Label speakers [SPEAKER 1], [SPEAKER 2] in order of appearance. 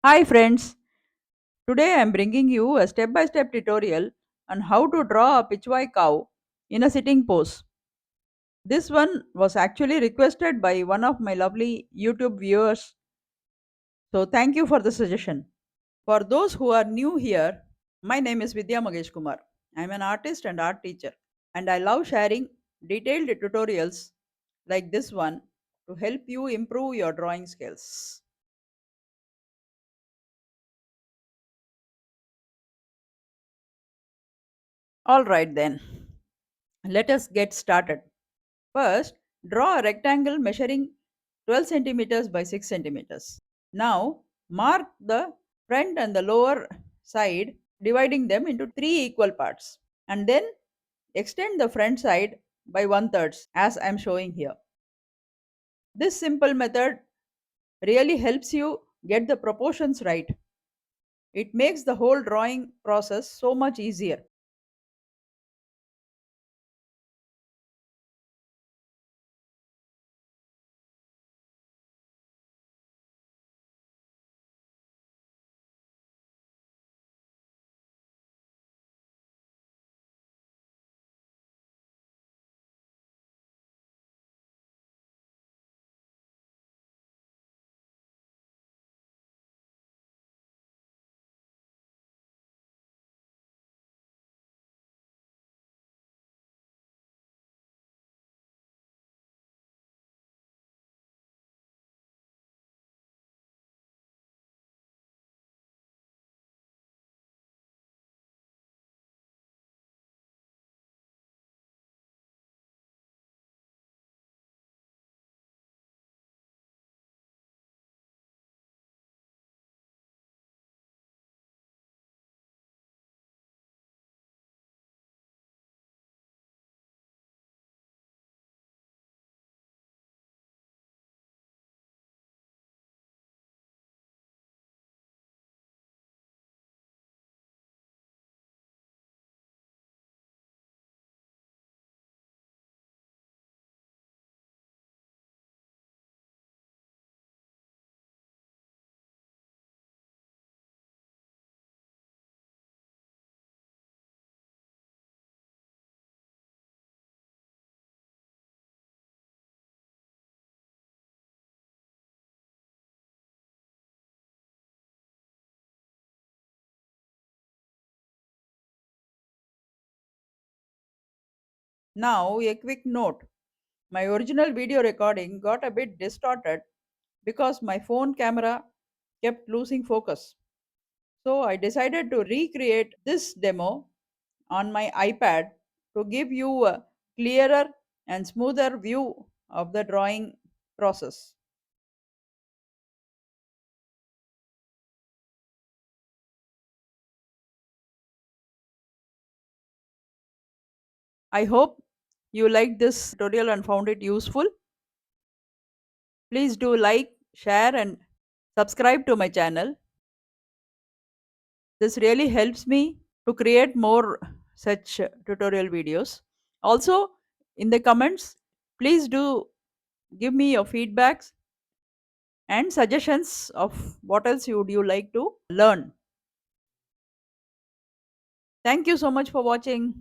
[SPEAKER 1] Hi friends, today I am bringing you a step-by-step tutorial on how to draw a Pichwai cow in a sitting pose. This one was actually requested by one of my lovely YouTube viewers, so thank you for the suggestion. For those who are new here, my name is Vidya Magesh Kumar. I am an artist and art teacher, and I love sharing detailed tutorials like this one to help you improve your drawing skills. Alright then, let us get started. First, draw a rectangle measuring 12 centimeters by 6 centimeters. Now, mark the front and the lower side, dividing them into three equal parts. And then extend the front side by one third, as I am showing here. This simple method really helps you get the proportions right. It makes the whole drawing process so much easier. Now, a quick note. My original video recording got a bit distorted because my phone camera kept losing focus. So I decided to recreate this demo on my iPad to give you a clearer and smoother view of the drawing process. I hope you liked this tutorial and found it useful. Please do like, share, and subscribe to my channel. This really helps me to create more such tutorial videos. Also, in the comments, please do give me your feedbacks and suggestions of what else would you like to learn. Thank you so much for watching.